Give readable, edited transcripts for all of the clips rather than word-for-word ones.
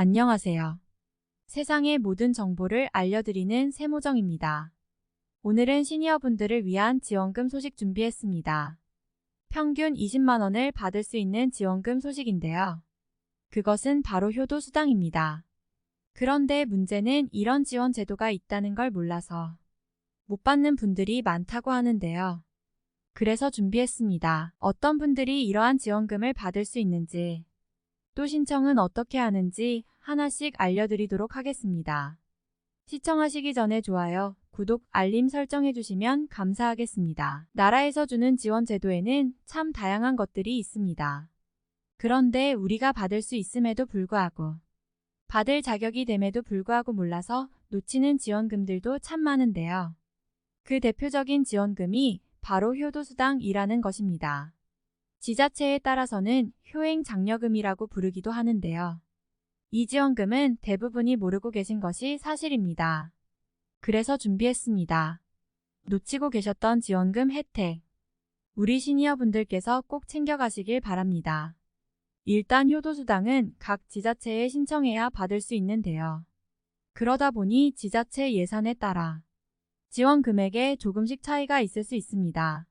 안녕하세요. 세상의 모든 정보를 알려드리는 세모정입니다. 오늘은 시니어분들을 위한 지원금 소식 준비했습니다. 평균 20만 원을 받을 수 있는 지원금 소식인데요. 그것은 바로 효도수당입니다. 그런데 문제는 이런 지원 제도가 있다는 걸 몰라서 못 받는 분들이 많다고 하는데요. 그래서 준비했습니다. 어떤 분들이 이러한 지원금을 받을 수 있는지, 또 신청은 어떻게 하는지 하나씩 알려드리도록 하겠습니다. 시청하시기 전에 좋아요, 구독, 알림 설정해 주시면 감사하겠습니다. 나라에서 주는 지원 제도에는 참 다양한 것들이 있습니다. 그런데 우리가 받을 수 있음에도 불구하고, 받을 자격이 됨에도 불구하고 몰라서 놓치는 지원금들도 참 많은데요. 그 대표적인 지원금이 바로 효도수당이라는 것입니다. 지자체에 따라서는 효행장려금이라고 부르기도 하는데요. 이 지원금은 대부분이 모르고 계신 것이 사실입니다. 그래서 준비했습니다. 놓치고 계셨던 지원금 혜택. 우리 시니어분들께서 꼭 챙겨가시길 바랍니다. 일단 효도수당은 각 지자체에 신청해야 받을 수 있는데요. 그러다 보니 지자체 예산에 따라 지원 금액에 조금씩 차이가 있을 수 있습니다.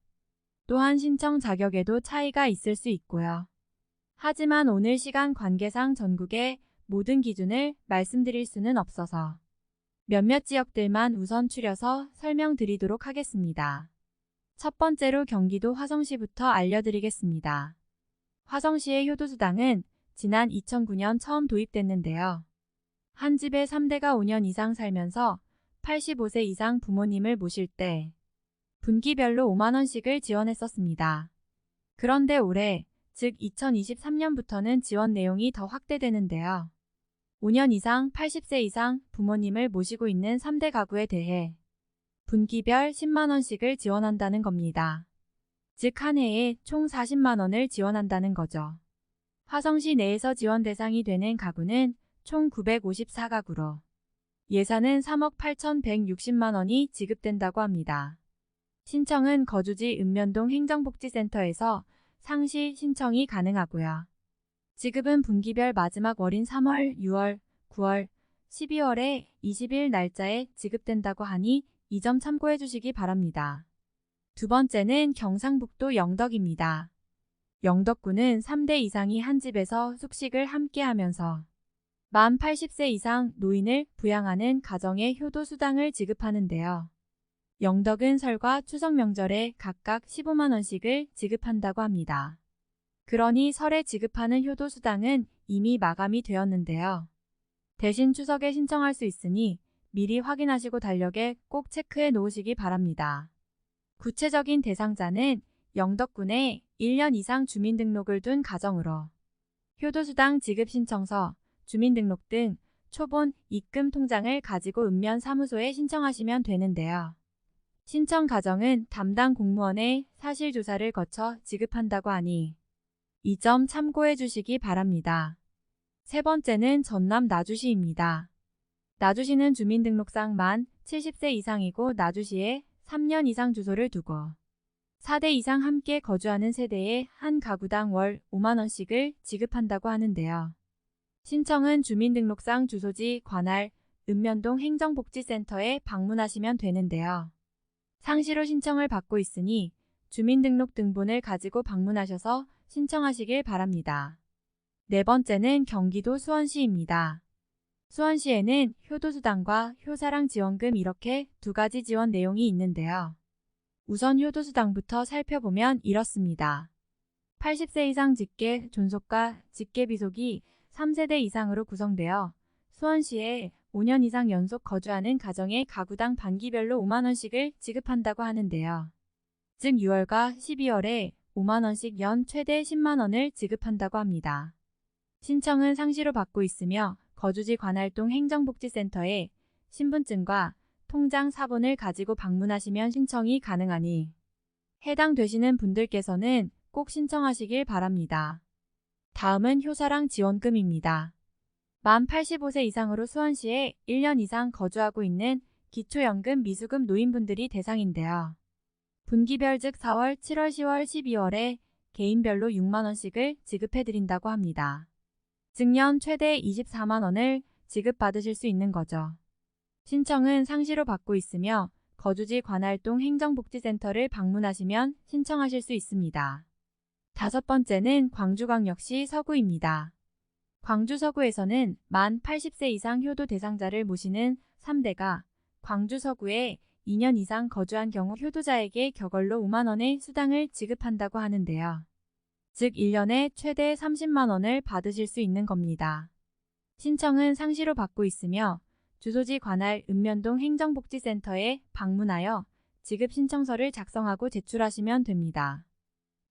또한 신청 자격에도 차이가 있을 수 있고요. 하지만 오늘 시간 관계상 전국의 모든 기준을 말씀드릴 수는 없어서 몇몇 지역들만 우선 추려서 설명드리도록 하겠습니다. 첫 번째로 경기도 화성시부터 알려드리겠습니다. 화성시의 효도수당은 지난 2009년 처음 도입됐는데요. 한 집에 3대가 5년 이상 살면서 85세 이상 부모님을 모실 때 분기별로 5만 원씩을 지원했었습니다. 그런데 올해, 즉 2023년부터는 지원 내용이 더 확대되는데요. 5년 이상 80세 이상 부모님을 모시고 있는 3대 가구에 대해 분기별 10만 원씩을 지원한다는 겁니다. 즉 한 해에 총 40만 원을 지원한다는 거죠. 화성시 내에서 지원 대상이 되는 가구는 총 954가구로 예산은 3억 8,160만 원이 지급된다고 합니다. 신청은 거주지 읍면동 행정복지센터에서 상시 신청이 가능하고요. 지급은 분기별 마지막 월인 3월, 6월, 9월, 12월에 20일 날짜에 지급된다고 하니 이 점 참고해 주시기 바랍니다. 두 번째는 경상북도 영덕입니다. 영덕구는 3대 이상이 한 집에서 숙식을 함께 하면서 만 80세 이상 노인을 부양하는 가정에 효도수당을 지급하는데요. 영덕은 설과 추석 명절에 각각 15만 원씩을 지급한다고 합니다. 그러니 설에 지급하는 효도수당은 이미 마감이 되었는데요. 대신 추석에 신청할 수 있으니 미리 확인하시고 달력에 꼭 체크해 놓으시기 바랍니다. 구체적인 대상자는 영덕군에 1년 이상 주민등록을 둔 가정으로 효도수당 지급 신청서, 주민등록 등 초본 입금 통장을 가지고 읍면 사무소에 신청하시면 되는데요. 신청 과정은 담당 공무원의 사실조사를 거쳐 지급한다고 하니 이 점 참고해 주시기 바랍니다. 세 번째는 전남 나주시입니다. 나주시는 주민등록상 만 70세 이상이고 나주시에 3년 이상 주소를 두고 4대 이상 함께 거주하는 세대에 한 가구당 월 5만 원씩을 지급한다고 하는데요. 신청은 주민등록상 주소지 관할 읍면동 행정복지센터에 방문하시면 되는데요. 상시로 신청을 받고 있으니 주민등록 등본을 가지고 방문하셔서 신청하시길 바랍니다. 네 번째는 경기도 수원시입니다. 수원시에는 효도수당과 효사랑 지원금 이렇게 두 가지 지원 내용이 있는데요. 우선 효도수당부터 살펴보면 이렇습니다. 80세 이상 직계 존속과 직계 비속이 3세대 이상으로 구성되어 수원시에 5년 이상 연속 거주하는 가정의 가구당 반기별로 5만 원씩을 지급한다고 하는데요. 즉 6월과 12월에 5만 원씩 연 최대 10만 원을 지급한다고 합니다. 신청은 상시로 받고 있으며 거주지 관할동 행정복지센터에 신분증과 통장 사본을 가지고 방문하시면 신청이 가능하니 해당되시는 분들께서는 꼭 신청하시길 바랍니다. 다음은 효사랑 지원금입니다. 만 85세 이상으로 수원시에 1년 이상 거주하고 있는 기초연금 미수급 노인분들이 대상인데요. 분기별 즉 4월, 7월, 10월, 12월에 개인별로 6만 원씩을 지급해드린다고 합니다. 증년 최대 24만 원을 지급받으실 수 있는 거죠. 신청은 상시로 받고 있으며 거주지 관할동 행정복지센터를 방문하시면 신청하실 수 있습니다. 다섯 번째는 광주광역시 서구입니다. 광주 서구에서는 만 80세 이상 효도 대상자를 모시는 3대가 광주 서구에 2년 이상 거주한 경우 효도자에게 격월로 5만 원의 수당을 지급한다고 하는데요. 즉 1년에 최대 30만 원을 받으실 수 있는 겁니다. 신청은 상시로 받고 있으며 주소지 관할 읍면동 행정복지센터에 방문하여 지급 신청서를 작성하고 제출하시면 됩니다.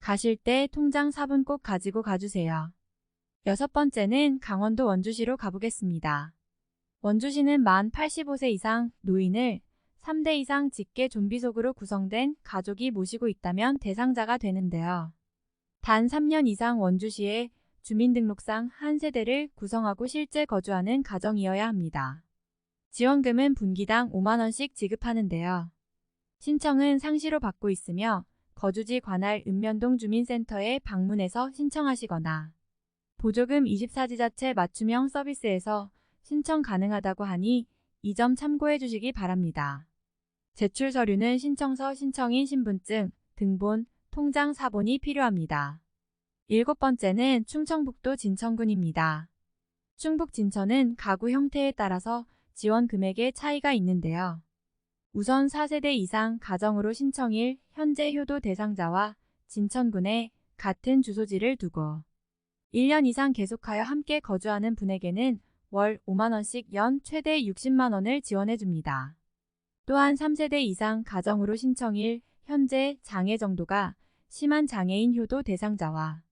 가실 때 통장 사본 꼭 가지고 가주세요. 여섯 번째는 강원도 원주시로 가보겠습니다. 원주시는 만 85세 이상 노인을 3대 이상 직계 좀비속으로 구성된 가족이 모시고 있다면 대상자가 되는데요. 단 3년 이상 원주시에 주민등록상 한 세대를 구성하고 실제 거주하는 가정이어야 합니다. 지원금은 분기당 5만 원씩 지급하는데요. 신청은 상시로 받고 있으며 거주지 관할 읍면동 주민센터에 방문해서 신청하시거나 보조금 24지자체 맞춤형 서비스에서 신청 가능하다고 하니 이 점 참고해 주시기 바랍니다. 제출 서류는 신청서, 신청인 신분증, 등본, 통장 사본이 필요합니다. 일곱 번째는 충청북도 진천군입니다. 충북 진천은 가구 형태에 따라서 지원 금액의 차이가 있는데요. 우선 4세대 이상 가정으로 신청일 현재 효도 대상자와 진천군에 같은 주소지를 두고 1년 이상 계속하여 함께 거주하는 분에게는 월 5만 원씩 연 최대 60만 원을 지원해 줍니다. 또한 3세대 이상 가정으로 신청일 현재 장애 정도가 심한 장애인 효도 대상자와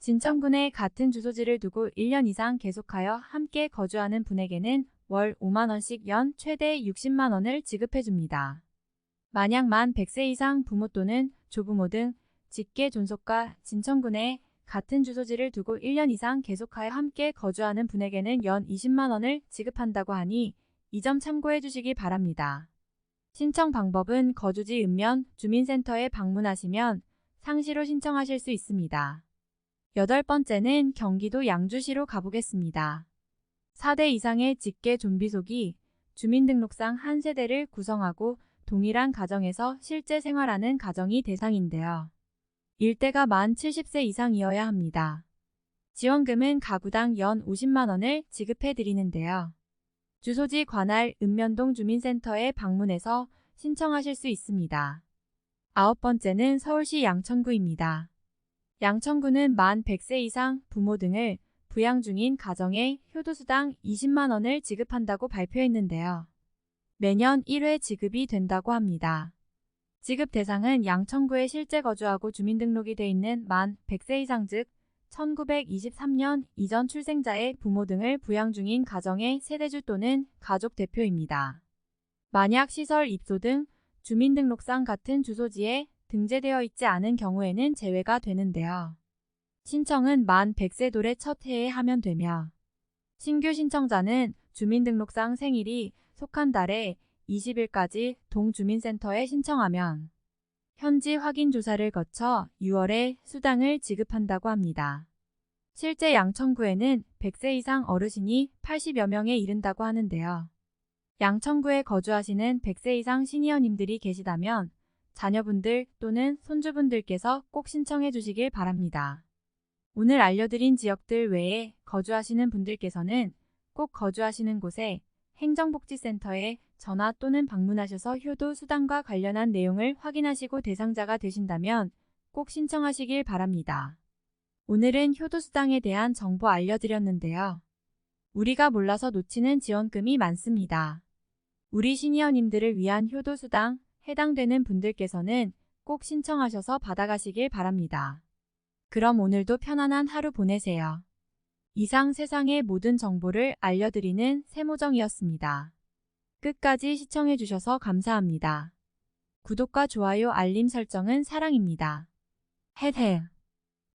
진천군에 같은 주소지를 두고 1년 이상 계속하여 함께 거주하는 분에게는 월 5만 원씩 연 최대 60만 원을 지급해 줍니다. 만약 만 100세 이상 부모 또는 조부모 등 직계 존속과 진천군에 같은 주소지를 두고 1년 이상 계속하여 함께 거주하는 분에게는 연 20만 원을 지급한다고 하니 이 점 참고해 주시기 바랍니다. 신청 방법은 거주지 읍면 주민센터에 방문하시면 상시로 신청하실 수 있습니다. 여덟 번째는 경기도 양주시로 가보겠습니다. 4대 이상의 직계 좀비속이 주민등록상 한 세대를 구성하고 동일한 가정에서 실제 생활하는 가정이 대상인데요. 일대가 만 70세 이상이어야 합니다. 지원금은 가구당 연 50만 원을 지급해 드리는데요. 주소지 관할 읍면동 주민센터에 방문해서 신청하실 수 있습니다. 아홉 번째는 서울시 양천구입니다. 양천구는 만 100세 이상 부모 등을 부양 중인 가정에 효도수당 20만 원을 지급한다고 발표했는데요. 매년 1회 지급이 된다고 합니다. 지급 대상은 양천구에 실제 거주하고 주민등록이 돼 있는 만 100세 이상 즉 1923년 이전 출생자의 부모 등을 부양 중인 가정의 세대주 또는 가족 대표입니다. 만약 시설 입소 등 주민등록상 같은 주소지에 등재되어 있지 않은 경우에는 제외가 되는데요. 신청은 만 100세 돌의 첫 해에 하면 되며 신규 신청자는 주민등록상 생일이 속한 달에 20일까지 동주민센터에 신청하면 현지 확인 조사를 거쳐 6월에 수당을 지급한다고 합니다. 실제 양천구에는 100세 이상 어르신이 80여 명에 이른다고 하는데요. 양천구에 거주하시는 100세 이상 시니어님들이 계시다면 자녀분들 또는 손주분들께서 꼭 신청해 주시길 바랍니다. 오늘 알려드린 지역들 외에 거주하시는 분들께서는 꼭 거주하시는 곳에 행정복지센터에 전화 또는 방문하셔서 효도 수당과 관련한 내용을 확인하시고 대상자가 되신다면 꼭 신청하시길 바랍니다. 오늘은 효도수당에 대한 정보 알려드렸는데요. 우리가 몰라서 놓치는 지원금이 많습니다. 우리 시니어님들을 위한 효도수당 해당되는 분들께서는 꼭 신청하셔서 받아가시길 바랍니다. 그럼 오늘도 편안한 하루 보내세요. 이상 세상의 모든 정보를 알려드리는 세모정이었습니다. 끝까지 시청해주셔서 감사합니다. 구독과 좋아요 알림 설정은 사랑입니다. 헤헤.